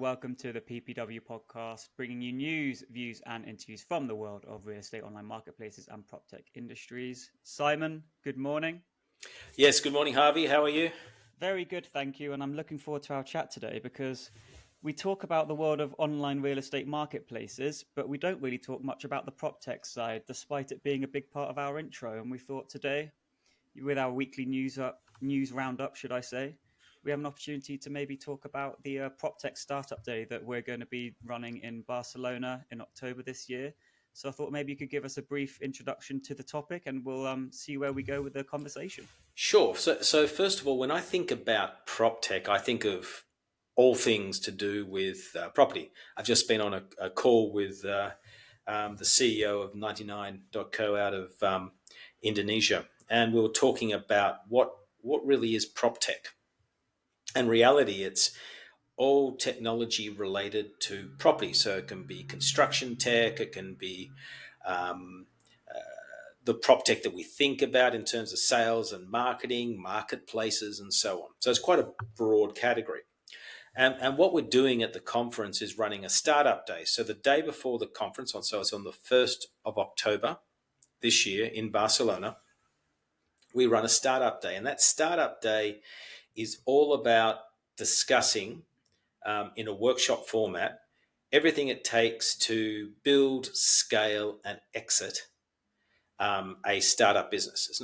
welcome to the PPW podcast, bringing you news, views, and interviews from the world of real estate online marketplaces and PropTech industries. Simon, good morning. Yes, good morning, Harvey. How are you? Very good, thank you. And I'm looking forward to our chat today because we talk about the world of online real estate marketplaces, but we don't really talk much about the PropTech side, despite it being a big part of our intro. And we thought today, with our weekly news roundup, should I say, we have an opportunity to maybe talk about the PropTech Startup Day that we're going to be running in Barcelona in October this year. So I thought maybe you could give us a brief introduction to the topic and we'll see where we go with the conversation. Sure. So first of all, when I think about PropTech, I think of all things to do with property. I've just been on a call with the CEO of 99.co out of Indonesia, and we were talking about what really is PropTech. In reality, it's all technology related to property. So it can be construction tech, it can be um, the prop tech that we think about in terms of sales and marketing, marketplaces, and so on. So it's quite a broad category. And what we're doing at the conference is running a startup day. So the day before the conference, so it's on the 1st of October this year in Barcelona, we run a startup day. And that startup day is all about discussing in a workshop format everything it takes to build, scale, and exit a startup business.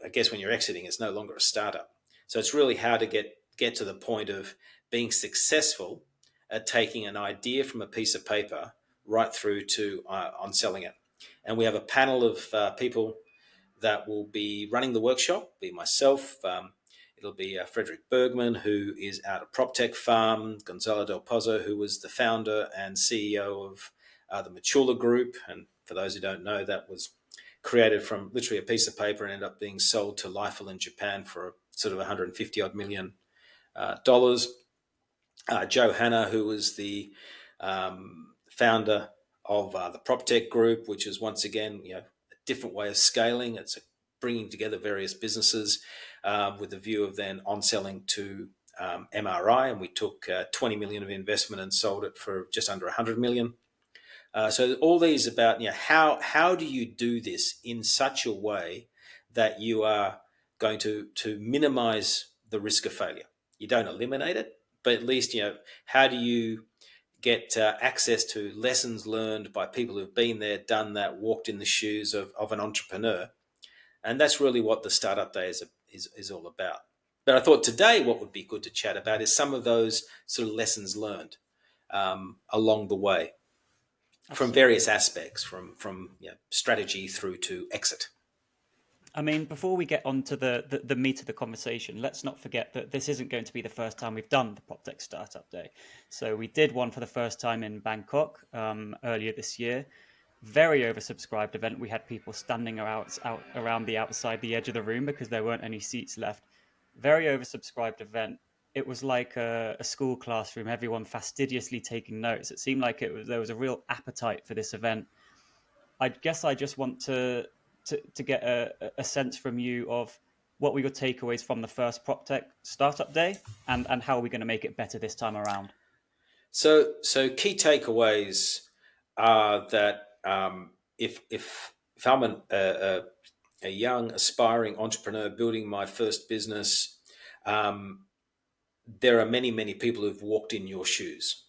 I guess when you're exiting, it's no longer a startup. So it's really how to get to the point of being successful at taking an idea from a piece of paper right through to on selling it. And we have a panel of people that will be running the workshop. Be myself. It'll be Frederick Bergman, who is out of PropTech Farm, Gonzalo Del Pozo, who was the founder and CEO of the Machula Group. And for those who don't know, that was created from literally a piece of paper and ended up being sold to Leifel in Japan for sort of 150 odd million dollars. Joe Hanna, who was the founder of the PropTech Group, which is once again a different way of scaling. It's bringing together various businesses with the view of then on selling to MRI, and we took 20 million of investment and sold it for just under 100 million. So all these about how do you do this in such a way that you are going to minimize the risk of failure. You don't eliminate it, but at least how do you get access to lessons learned by people who've been there, done that, walked in the shoes of an entrepreneur, and that's really what the Startup Day is all about. But I thought today what would be good to chat about is some of those sort of lessons learned along the way. From various aspects, from strategy through to exit. I mean, before we get on to the meat of the conversation, let's not forget that this isn't going to be the first time we've done the PropTech Startup Day. So we did one for the first time in Bangkok earlier this year. Very oversubscribed event. We had people standing out around the outside the edge of the room because there weren't any seats left. Very oversubscribed event. It was like a school classroom, everyone fastidiously taking notes. It seemed like there was a real appetite for this event. I guess I just want to get a sense from you of what were your takeaways from the first PropTech Startup Day and how are we going to make it better this time around? So key takeaways are that if I'm a young aspiring entrepreneur building my first business, there are many people who've walked in your shoes,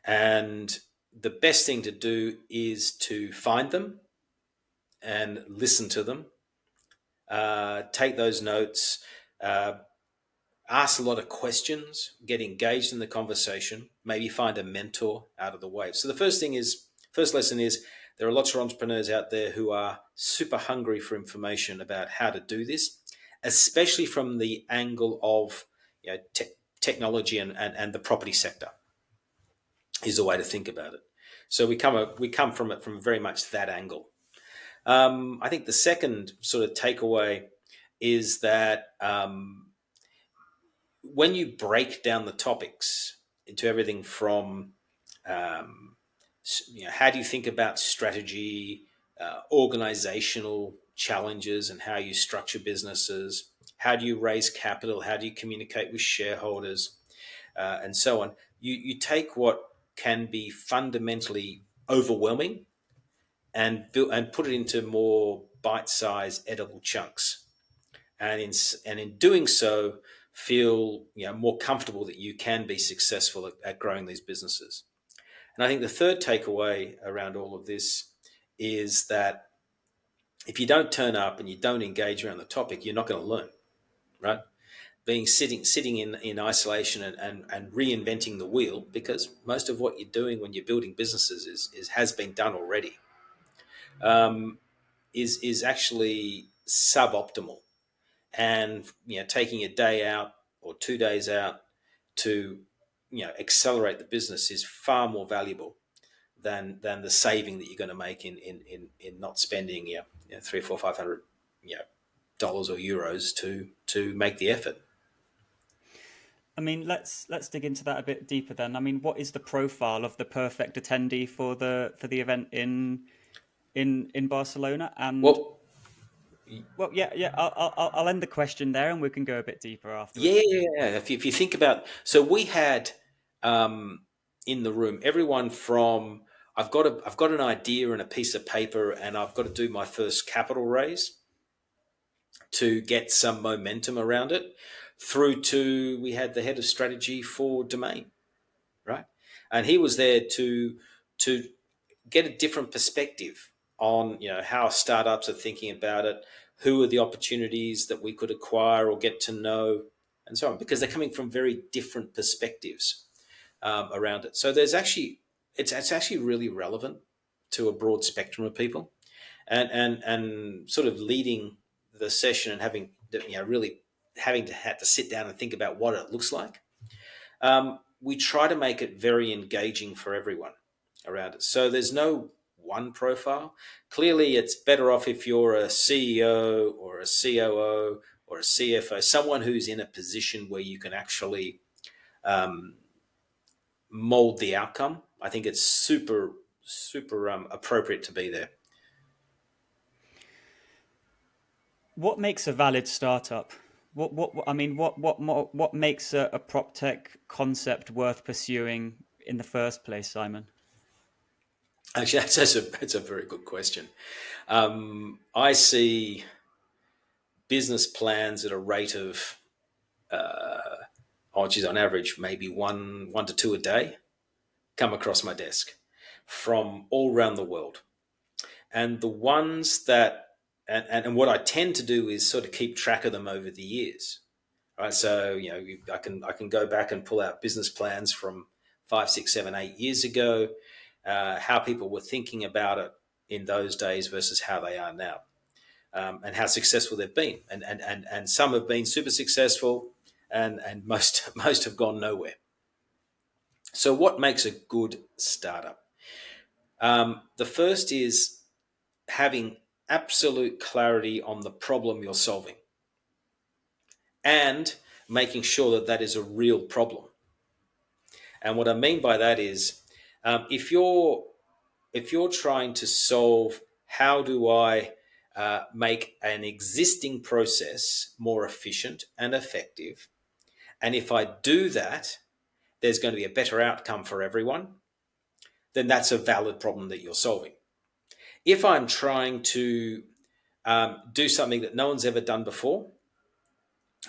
and the best thing to do is to find them and listen to them, take those notes, ask a lot of questions, get engaged in the conversation, maybe find a mentor out of the way. So the first lesson is there are lots of entrepreneurs out there who are super hungry for information about how to do this, especially from the angle of technology and the property sector is the way to think about it. So we come from it from very much that angle. I think the second sort of takeaway is that when you break down the topics into everything from how do you think about strategy, organizational challenges and how you structure businesses, how do you raise capital, how do you communicate with shareholders, and so on. you take what can be fundamentally overwhelming and put it into more bite-sized edible chunks, and in doing so, feel more comfortable that you can be successful at growing these businesses. And I think the third takeaway around all of this is that if you don't turn up and you don't engage around the topic, you're not going to learn, right? Being sitting in isolation and reinventing the wheel, because most of what you're doing when you're building businesses is has been done already, um, is actually suboptimal. And taking a day out or 2 days out to accelerate the business is far more valuable than the saving that you're going to make in not spending 300, 400, 500 dollars or euros to make the effort. I mean, let's dig into that a bit deeper then. I mean, what is the profile of the perfect attendee for the event in Barcelona? And Well, well, yeah, I'll end the question there, and we can go a bit deeper yeah, afterwards. yeah, yeah. If you think about, so we had um, in the room everyone from I've got an idea and a piece of paper, and I've got to do my first capital raise to get some momentum around it, through to we had the head of strategy for Domain, right, and he was there to get a different perspective on how startups are thinking about it, who are the opportunities that we could acquire or get to know, and so on, because they're coming from very different perspectives around it. So it's actually really relevant to a broad spectrum of people, and sort of leading the session and having really having to have to sit down and think about what it looks like. We try to make it very engaging for everyone around it. So there's no one profile. Clearly, it's better off if you're a CEO or a COO or a CFO, someone who's in a position where you can actually um, mold the outcome. I think it's super appropriate to be there. What makes a valid startup? I mean, what makes a prop tech concept worth pursuing in the first place, Simon? Actually, that's a very good question. I see business plans at a rate of, geez, on average, maybe one to two a day come across my desk from all around the world. And the ones that, and what I tend to do is sort of keep track of them over the years. Right. So, I can go back and pull out business plans from 5, 6, 7, 8 years ago, how people were thinking about it in those days versus how they are now, and how successful they've been. And some have been super successful, and most most have gone nowhere. So, what makes a good startup? The first is having absolute clarity on the problem you're solving, and making sure that that is a real problem. And what I mean by that is, if you're trying to solve, how do I make an existing process more efficient and effective, and if I do that, there's going to be a better outcome for everyone, then that's a valid problem that you're solving. If I'm trying to do something that no one's ever done before,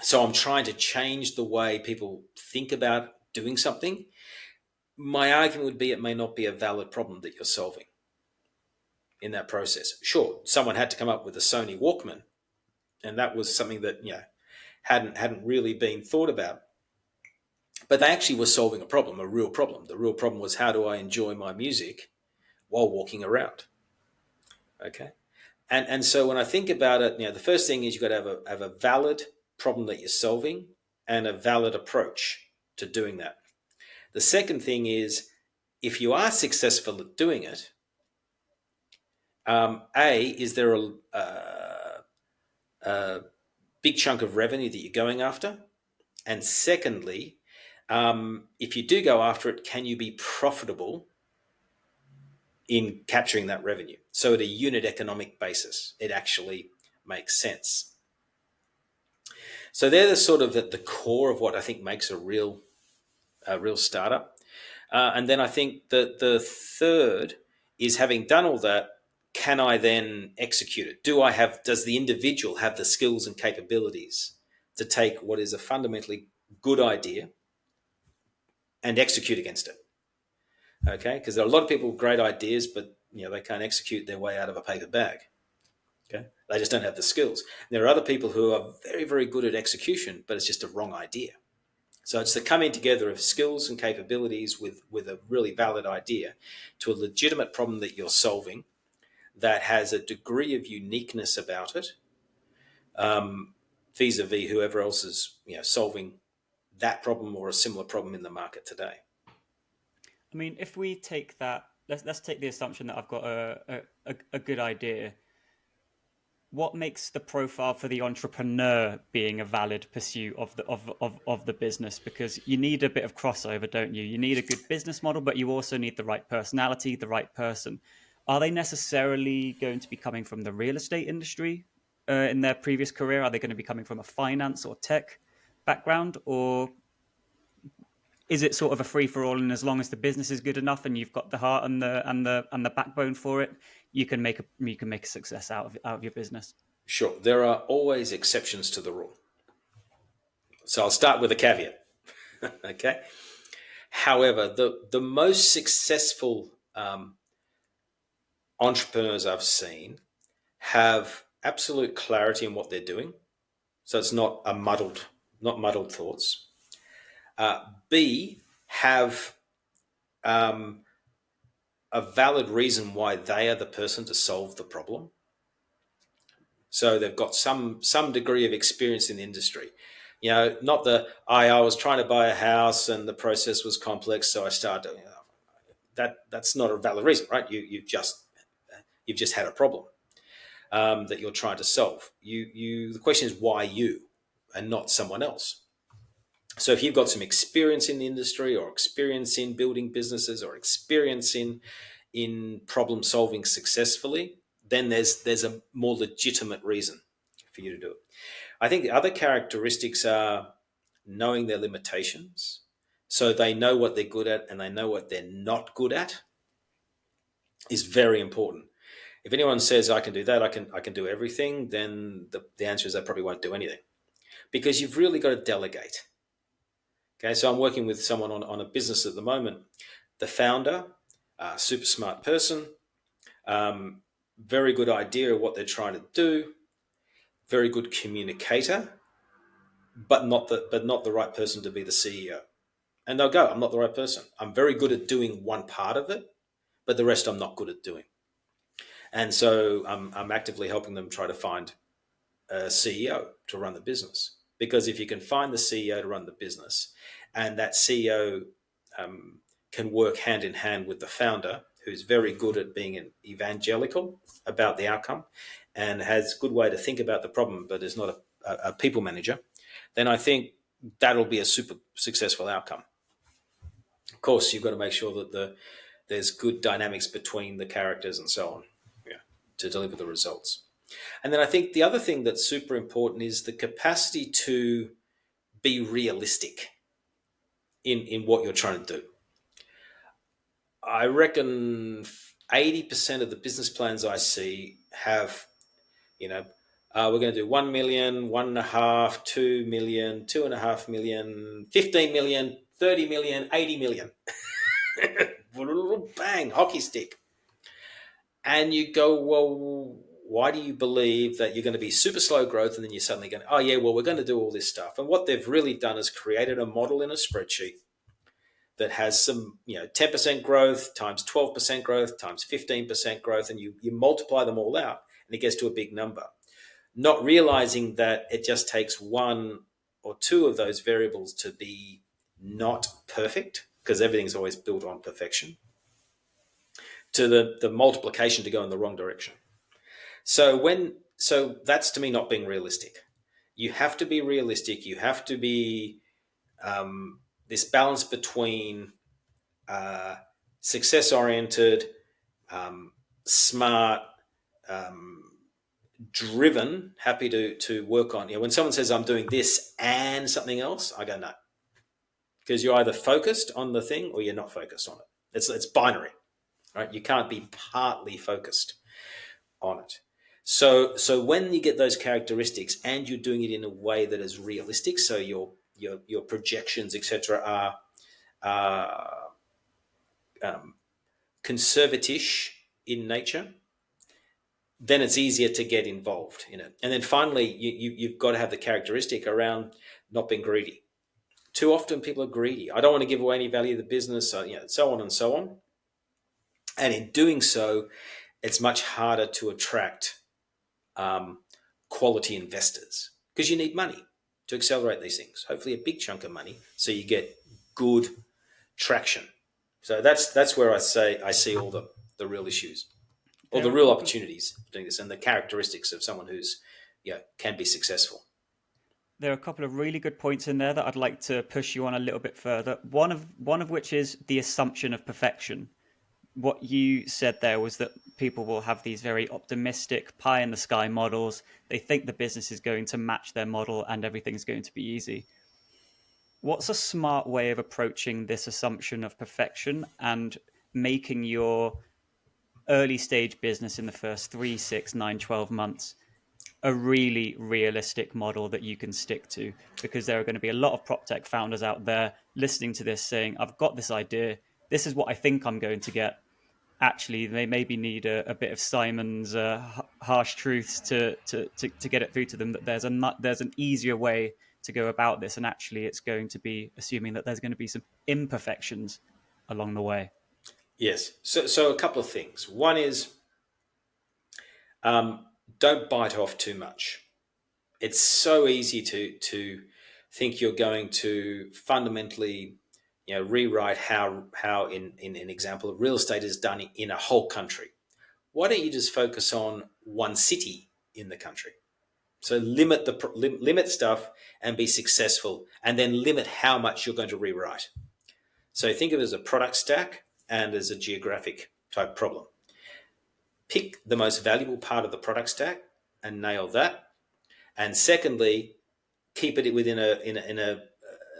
so I'm trying to change the way people think about doing something, my argument would be it may not be a valid problem that you're solving in that process. Sure, someone had to come up with a Sony Walkman, and that was something that hadn't really been thought about. But they actually were solving a problem, a real problem. The real problem was, how do I enjoy my music while walking around? Okay, and so when I think about it, the first thing is you've got to have a valid problem that you're solving and a valid approach to doing that. The second thing is, if you are successful at doing it, is there a big chunk of revenue that you're going after? And secondly, if you do go after it, can you be profitable in capturing that revenue? So at a unit economic basis, it actually makes sense. So they're the sort of at the core of what I think makes a real startup. And then I think that the third is, having done all that, can I then execute it? Does the individual have the skills and capabilities to take what is a fundamentally good idea and execute against it? Okay, because there are a lot of people with great ideas, but they can't execute their way out of a paper bag. Okay, they just don't have the skills. And there are other people who are very, very good at execution, but it's just a wrong idea. So it's the coming together of skills and capabilities with a really valid idea to a legitimate problem that you're solving that has a degree of uniqueness about it, vis-a-vis whoever else is solving that problem or a similar problem in the market today. I mean, if we take that, let's take the assumption that I've got a good idea. What makes the profile for the entrepreneur being a valid pursuit of the business? Because you need a bit of crossover, don't you? You need a good business model, but you also need the right personality, the right person. Are they necessarily going to be coming from the real estate industry in their previous career? Are they going to be coming from a finance or tech background, or is it sort of a free for all? And as long as the business is good enough and you've got the heart and the backbone for it, you can make a success out of your business. Sure, there are always exceptions to the rule. So I'll start with a caveat. Okay. However, the most successful entrepreneurs I've seen have absolute clarity in what they're doing. So it's not not muddled thoughts. B, have um, a valid reason why they are the person to solve the problem. So they've got some degree of experience in the industry. Not I was trying to buy a house and the process was complex, so I started. That's not a valid reason, right? You've just had a problem that you're trying to solve. The question is why you and not someone else. So if you've got some experience in the industry or experience in building businesses or experience in problem solving successfully, then there's a more legitimate reason for you to do it. I think the other characteristics are knowing their limitations. So they know what they're good at and they know what they're not good at is very important. If anyone says I can do that, I can do everything, then the answer is they probably won't do anything, because you've really got to delegate. Okay, so I'm working with someone on a business at the moment. The founder, super smart person, very good idea of what they're trying to do, very good communicator, but not the right person to be the CEO. And they'll go, I'm not the right person. I'm very good at doing one part of it, but the rest I'm not good at doing. And so I'm actively helping them try to find a CEO to run the business. Because if you can find the CEO to run the business, and that CEO can work hand in hand with the founder, who's very good at being evangelical about the outcome and has a good way to think about the problem, but is not a people manager, then I think that'll be a super successful outcome. Of course, you've got to make sure that there's good dynamics between the characters and so on, to deliver the results. And then I think the other thing that's super important is the capacity to be realistic in what you're trying to do. I reckon 80% of the business plans I see have, we're going to do 1 million, 1.5, 2 million, 2.5 million, 15 million, 30 million, 80 million. Bang, hockey stick. And you go, well, why do you believe that you're going to be super slow growth and then you're suddenly going, oh yeah, well, we're going to do all this stuff. And what they've really done is created a model in a spreadsheet that has some, 10% growth times 12% growth times 15% growth, and you multiply them all out and it gets to a big number. Not realizing that it just takes one or two of those variables to be not perfect, because everything's always built on perfection, to the multiplication to go in the wrong direction. So that's, to me, not being realistic. You have to be realistic. You have to be this balance between success oriented, smart, driven, happy to work on. When someone says I'm doing this and something else, I go no, because you're either focused on the thing or you're not focused on it. It's binary, right? You can't be partly focused on it. So when you get those characteristics and you're doing it in a way that is realistic, so your projections, etc., are um, conservative in nature, then it's easier to get involved in it. And then finally, you've got to have the characteristic around not being greedy. Too often people are greedy. I don't want to give away any value to the business, so on and so on. And in doing so, it's much harder to attract um, quality investors because you need money to accelerate these things. Hopefully, a big chunk of money, so you get good traction. So that's where I see all the real issues or There the are a real couple of opportunities for doing this and the characteristics of someone who's can be successful. there are a couple of really good points in there that I'd like to push you on a little bit further. One of which is the assumption of perfection. What you said there was that people will have these very optimistic pie in the sky models. They think the business is going to match their model and everything's going to be easy. What's a smart way of approaching this assumption of perfection and making your early stage business in the first 3, 6, 9, 12 months a really realistic model that you can stick to? Because there are going to be a lot of prop tech founders out there listening to this saying, I've got this idea. This is what I think I'm going to get. Actually, they maybe need a bit of Simon's harsh truths to get it through to them that there's an easier way to go about this, and actually, it's going to be assuming that there's going to be some imperfections along the way. Yes. So a couple of things. One is um, don't bite off too much. It's so easy to think you're going to fundamentally rewrite how in an example of real estate is done in a whole country. Why don't you just focus on one city in the country? So limit stuff and be successful, and then limit how much you're going to rewrite. So think of it as a product stack and as a geographic type problem. Pick the most valuable part of the product stack and nail that. And secondly, keep it within a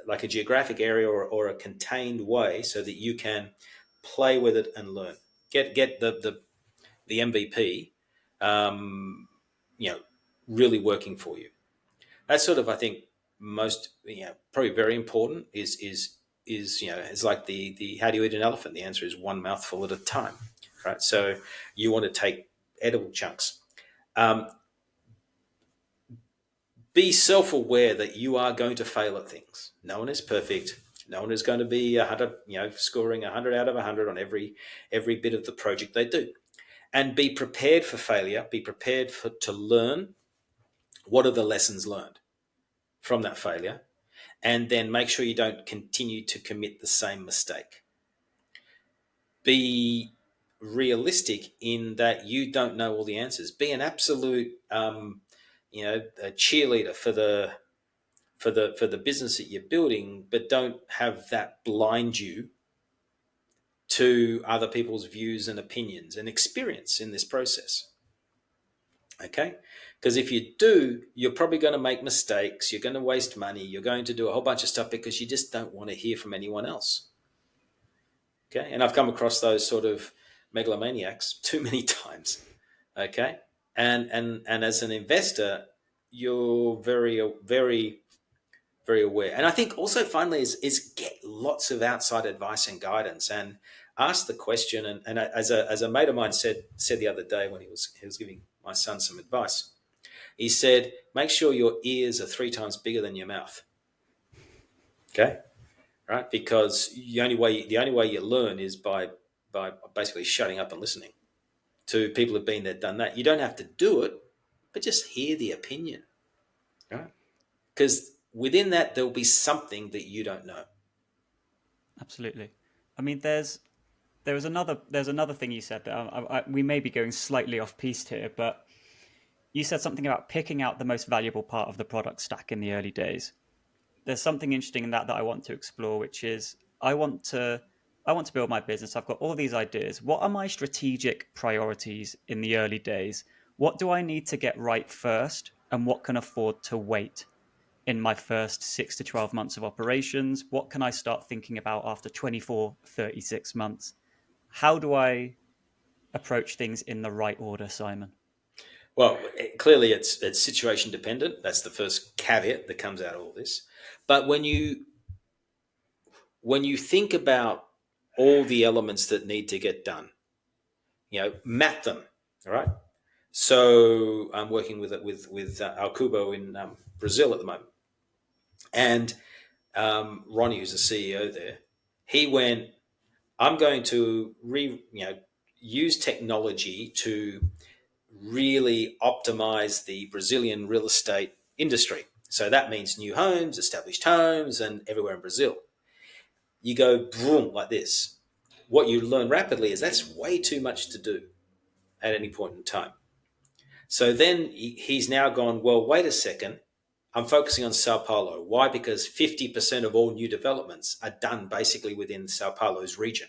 like a geographic area or a contained way so that you can play with it and learn. Get the MVP, um, you know, really working for you. That's sort of, I think, most probably very important is it's like the how do you eat an elephant? The answer is one mouthful at a time, right? So you want to take edible chunks. Um, be self-aware that you are going to fail at things. No one is perfect. No one is going to be 100, scoring 100 out of 100 on every bit of the project they do. And be prepared for failure. Be prepared to learn what are the lessons learned from that failure, and then make sure you don't continue to commit the same mistake. Be realistic in that you don't know all the answers. Be an absolute, a cheerleader for the business that you're building, but don't have that blind you to other people's views and opinions and experience in this process. Okay? Because if you do, you're probably going to make mistakes, you're going to waste money, you're going to do a whole bunch of stuff because you just don't want to hear from anyone else. Okay? And I've come across those sort of megalomaniacs too many times. Okay? And as an investor, you're very aware. And I think also finally is get lots of outside advice and guidance and ask the question. And as a mate of mine said the other day when he was giving my son some advice, he said, make sure your ears are 3 times bigger than your mouth. Okay, right? Because the only way you learn is by basically shutting up and listening to people who've been there, done that. You don't have to do it, but just hear the opinion, right? Because within that there'll be something that you don't know. Absolutely. I mean, there's another thing you said that we may be going slightly off piste here, but you said something about picking out the most valuable part of the product stack in the early days. There's something interesting in that I want to explore, which is I want to build my business. I've got all these ideas. What are my strategic priorities in the early days? What do I need to get right first, and what can afford to wait? in my first 6 to 12 months of operations? What can I start thinking about after 24, 36 months? How do I approach things in the right order, Simon? Well, clearly it's situation dependent. That's the first caveat that comes out of all this. But when you think about all the elements that need to get done, map them. All right. So I'm working with Alcubo in Brazil at the moment, and Ronnie, who's the CEO there, he went, I'm going to use technology to really optimize the Brazilian real estate industry. So that means new homes, established homes, and everywhere in Brazil. You go boom like this. What you learn rapidly is that's way too much to do at any point in time. So then he's now gone, well, wait a second. I'm focusing on Sao Paulo. Why? Because 50% of all new developments are done basically within Sao Paulo's region,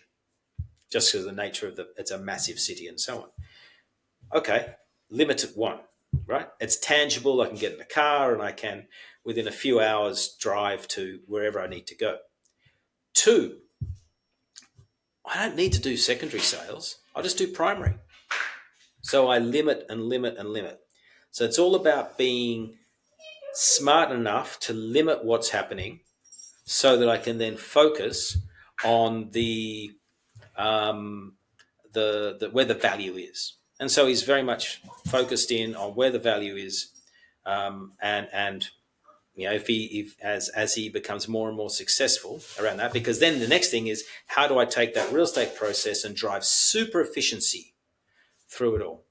just because of the nature of it's a massive city and so on. Okay, limited one, right? It's tangible. I can get in a car and I can, within a few hours, drive to wherever I need to go. Two, I don't need to do secondary sales. I'll just do primary. So I limit and limit and limit. So it's all about being smart enough to limit what's happening so that I can then focus on the where the value is. And so he's very much focused in on where the value is, and if as he becomes more and more successful around that, because then the next thing is how do I take that real estate process and drive super efficiency through it all.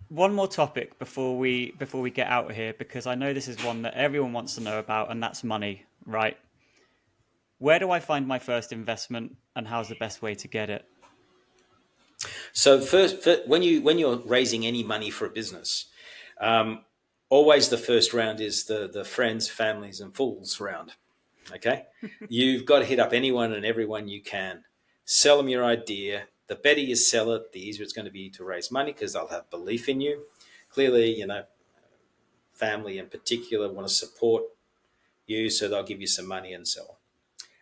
One more topic before we get out of here, because I know this is one that everyone wants to know about, and that's money, right? Where do I find my first investment, and how's the best way to get it? So first, when you're raising any money for a business, um, always the first round is the friends, families, and fools round. Okay, you've got to hit up anyone and everyone you can. Sell them your idea. The better you sell it, the easier it's going to be to raise money because they'll have belief in you. Clearly, family in particular want to support you, so they'll give you some money and so on.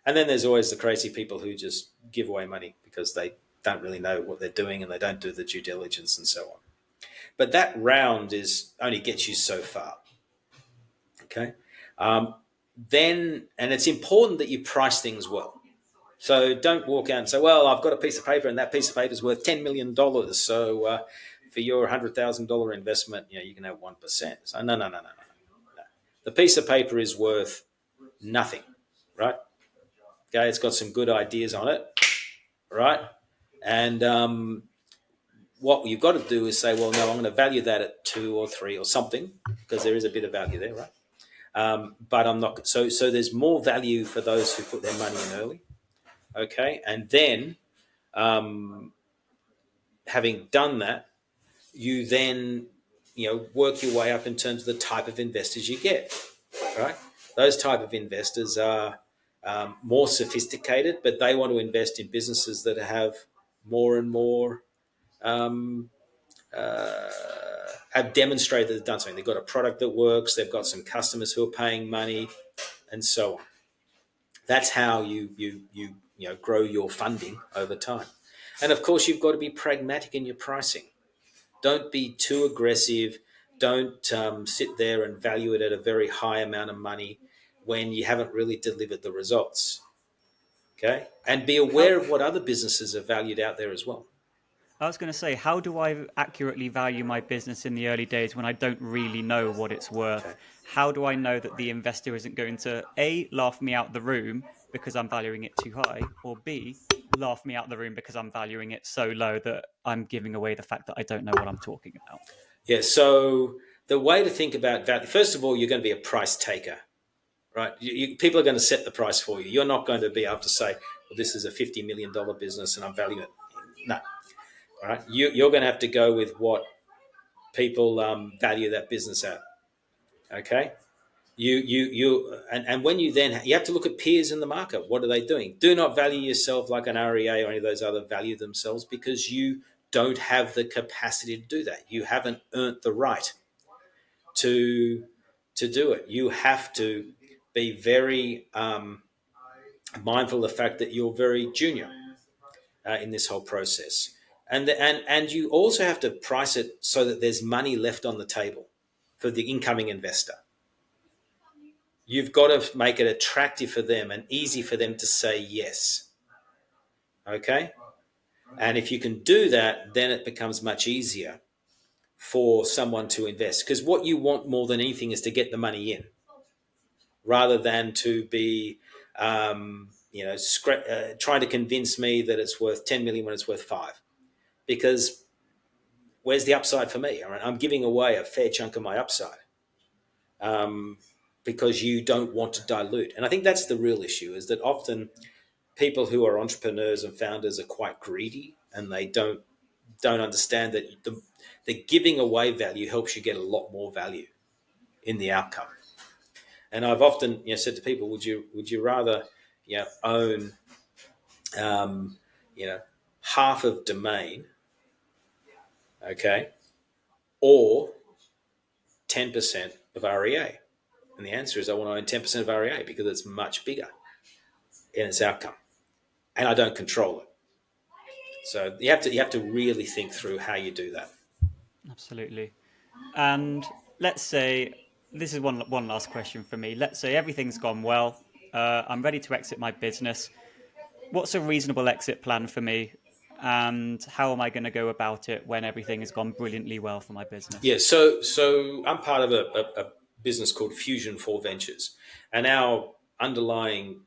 And then there's always the crazy people who just give away money because they don't really know what they're doing and they don't do the due diligence and so on. But that round is only gets you so far. Okay. Um, and it's important that you price things well. So don't walk out and say, well, I've got a piece of paper and that piece of paper is worth $10 million. So for your $100,000 investment, you can have 1%. So no, no, no, no, no. The piece of paper is worth nothing, right? Okay, it's got some good ideas on it, right? And what you've got to do is say, well, no, I'm going to value that at 2 or 3 or something because there is a bit of value there, right? But I'm not. So there's more value for those who put their money in early, okay? And then having done that, you then work your way up in terms of the type of investors you get, right? Those type of investors are more sophisticated, but they want to invest in businesses that have more and more um, uh, have demonstrated that they've done something. They've got a product that works. They've got some customers who are paying money, and so on. That's how you grow your funding over time. And of course, you've got to be pragmatic in your pricing. Don't be too aggressive. Don't sit there and value it at a very high amount of money when you haven't really delivered the results. Okay, and be aware How of what other businesses are valued out there as well. I was going to say, how do I accurately value my business in the early days when I don't really know what it's Okay. worth? How do I know that the investor isn't going to A, laugh me out the room because I'm valuing it too high, or B, laugh me out the room because I'm valuing it so low that I'm giving away the fact that I don't know what I'm talking about? Yeah. So the way to think about value, first of all, you're going to be a price taker, right? People are going to set the price for you. You're not going to be able to say, well, this is a $50 million business and I'm valuing it. No. All right. You're going to have to go with what people value that business at. Okay. And when you have to look at peers in the market. What are they doing? Do not value yourself like an REA or any of those other value themselves because you don't have the capacity to do that. You haven't earned the right. to do it. You have to be very mindful of the fact that you're very junior in this whole process, and you also have to price it so that there's money left on the table for the incoming investor. You've got to make it attractive for them and easy for them to say yes. Okay, and if you can do that, then it becomes much easier for someone to invest, because what you want more than anything is to get the money in, rather than to be trying to convince me that it's worth 10 million when it's worth 5, because where's the upside for me? I'm giving away a fair chunk of my upside, um, because you don't want to dilute. And I think that's the real issue, is that often people who are entrepreneurs and founders are quite greedy, and they don't understand that the giving away value helps you get a lot more value in the outcome. And I've often said to people, would you rather own um, you know half of domain, okay, or 10% of REA? And the answer is I want to own 10% of REA because it's much bigger in its outcome, and I don't control it. So you have to really think through how you do that. Absolutely. And let's say this is one last question for me. Let's say everything's gone well. I'm ready to exit my business. What's a reasonable exit plan for me? And how am I going to go about it when everything has gone brilliantly well for my business? Yeah, so I'm part of a business called Fusion for Ventures, and our underlying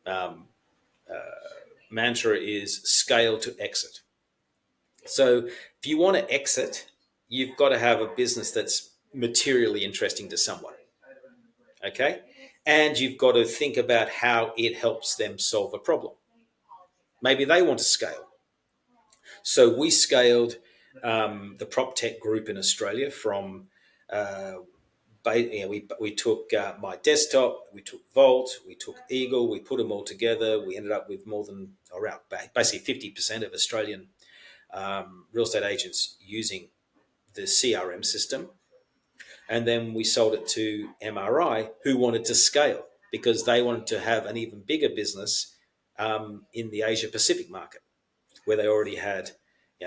um, mantra is scale to exit. So if you want to exit, you've got to have a business that's materially interesting to someone, okay? And you've got to think about how it helps them solve a problem. Maybe they want to scale. So we scaled the PropTech group in Australia from uh, we took my desktop, we took Vault, we took Eagle, we put them all together. We ended up with more than around basically 50% of Australian real estate agents using the CRM system. And then we sold it to MRI, who wanted to scale because they wanted to have an even bigger business in the Asia Pacific market, where they already had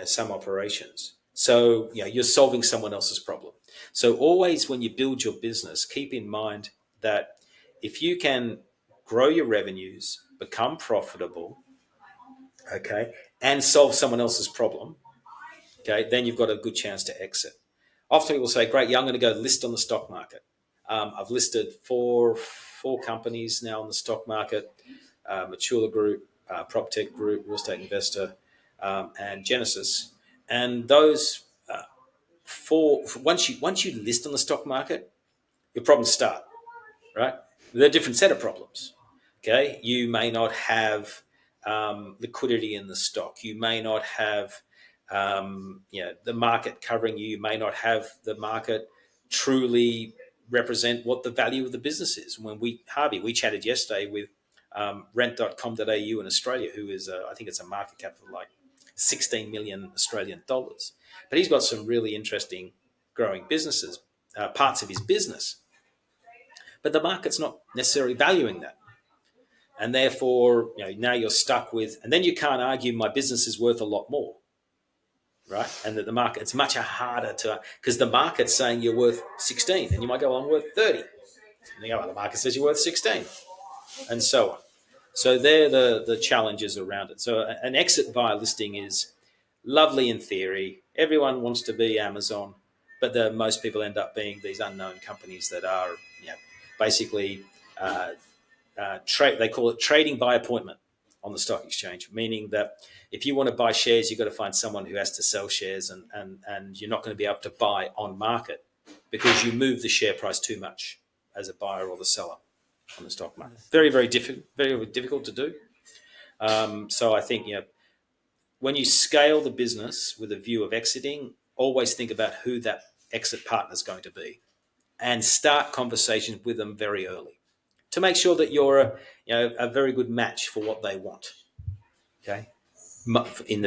some operations. So you're solving someone else's problem. So always when you build your business, keep in mind that if you can grow your revenues, become profitable, okay, and solve someone else's problem, okay, then you've got a good chance to exit. Often people say, "Great, yeah, I'm going to go list on the stock market." I've listed four companies now on the stock market: Mature Group, PropTech Group, Real Estate Investor, and Genesis. And those four, once you list on the stock market, your problems start, right? They're a different set of problems. Okay, you may not have liquidity in the stock. You may not have the market covering you. You may not have the market truly represent what the value of the business is. When Harvey, we chatted yesterday with rent.com.au in Australia, who is, I think it's a market cap of like 16 million Australian dollars. But he's got some really interesting growing businesses, parts of his business. But the market's not necessarily valuing that. And therefore, now you're stuck with, and then you can't argue my business is worth a lot more, right? And that the market, it's much harder to, because the market's saying you're worth 16, and you might go, well, I'm worth 30. And you go, well, the market says you're worth 16, and so on. So they're the challenges around it. So an exit via listing is lovely in theory. Everyone wants to be Amazon, but most people end up being these unknown companies that are basically uh, they call it trading by appointment on the stock exchange, meaning that if you want to buy shares, you've got to find someone who has to sell shares, and you're not going to be able to buy on market because you move the share price too much as a buyer or the seller on the stock market. Understood. Very, very difficult, very difficult to do. So I think when you scale the business with a view of exiting, always think about who that exit partner is going to be, and start conversations with them very early to make sure that you're a very good match for what they want. Okay, in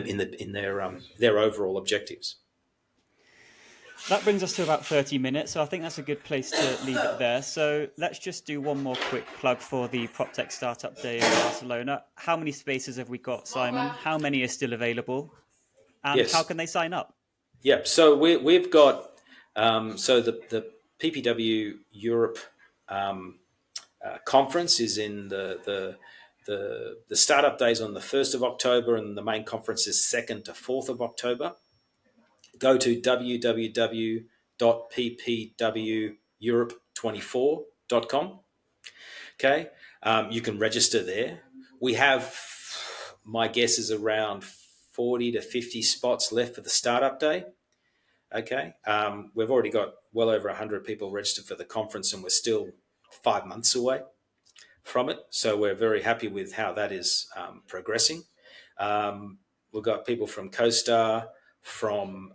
their overall objectives. That brings us to about 30 minutes, so I think that's a good place to leave it there. So let's just do one more quick plug for the PropTech Startup Day in Barcelona. How many spaces have we got, Simon? How many are still available? And how Yes. can they sign up? Yep. So we've got so the PPW Europe um, conference is in the startup days on the 1st of October, and the main conference is 2nd to 4th of October. Go to www.ppweurope24.com. Okay, you can register there. We have, my guess is around 40 to 50 spots left for the startup day. Okay, we've already got well over 100 people registered for the conference, and we're still 5 months away from it. So we're very happy with how that is progressing. We've got people from CoStar, from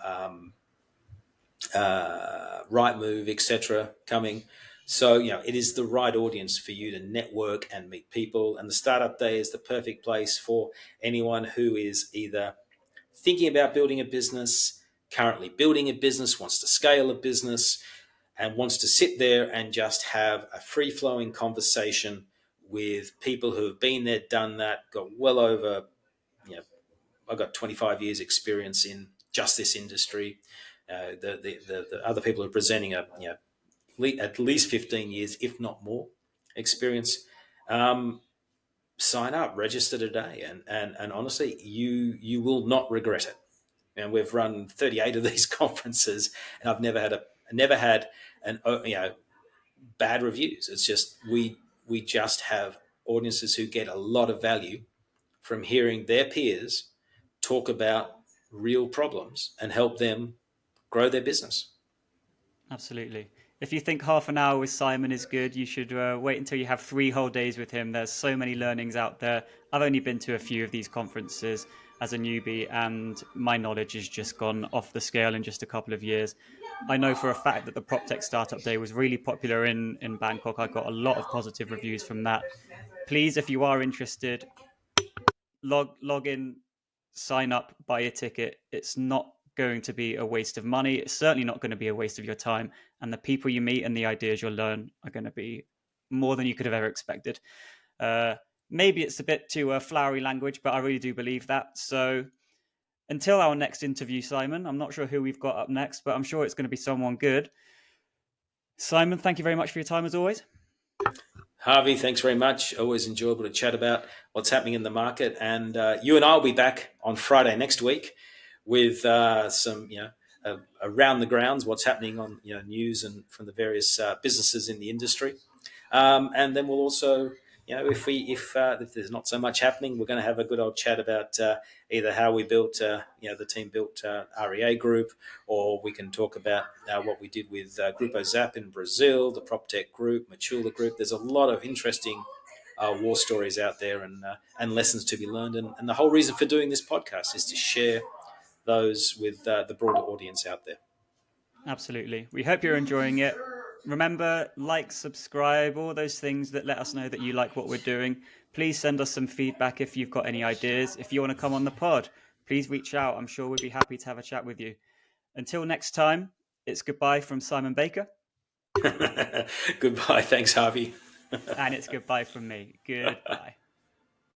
Rightmove, etc., coming. So it is the right audience for you to network and meet people. And the startup day is the perfect place for anyone who is either thinking about building a business, currently building a business, wants to scale a business, and wants to sit there and just have a free flowing conversation with people who have been there, done that, got well over, you know, I've got 25 years experience in just this industry. The other people who are presenting are, at least 15 years, if not more, experience. Um, Sign up, register today, and honestly, you will not regret it. And we've run 38 of these conferences, and I've never had an bad reviews. It's just we just have audiences who get a lot of value from hearing their peers talk about real problems and help them grow their business. Absolutely. If you think half an hour with Simon is good, you should wait until you have 3 whole days with him. There's so many learnings out there. I've only been to a few of these conferences as a newbie, and my knowledge has just gone off the scale in just a couple of years. I know for a fact that the PropTech Startup Day was really popular in Bangkok. I got a lot of positive reviews from that. Please, if you are interested, log in, sign up, buy a ticket. It's not going to be a waste of money. It's certainly not going to be a waste of your time. And the people you meet and the ideas you'll learn are going to be more than you could have ever expected. Uh, Maybe it's a bit too flowery language, but I really do believe that. So until our next interview, Simon, I'm not sure who we've got up next, but I'm sure it's going to be someone good. Simon, thank you very much for your time as always. Harvey, thanks very much. Always enjoyable to chat about what's happening in the market. And you and I will be back on Friday next week with some, around the grounds, what's happening on news and from the various businesses in the industry. And then we'll also, if there's not so much happening, we're going to have a good old chat about either how we built, the team built REA Group, or we can talk about what we did with Grupo Zap in Brazil, the PropTech Group, Machula Group. There's a lot of interesting war stories out there, and lessons to be learned. And the whole reason for doing this podcast is to share those with the broader audience out there. Absolutely. We hope you're enjoying it. Remember, like, subscribe, all those things that let us know that you like what we're doing. Please send us some feedback if you've got any ideas. If you want to come on the pod, please reach out. I'm sure we'd be happy to have a chat with you. Until next time, it's goodbye from Simon Baker. Goodbye. Thanks, Harvey. And it's goodbye from me. Goodbye.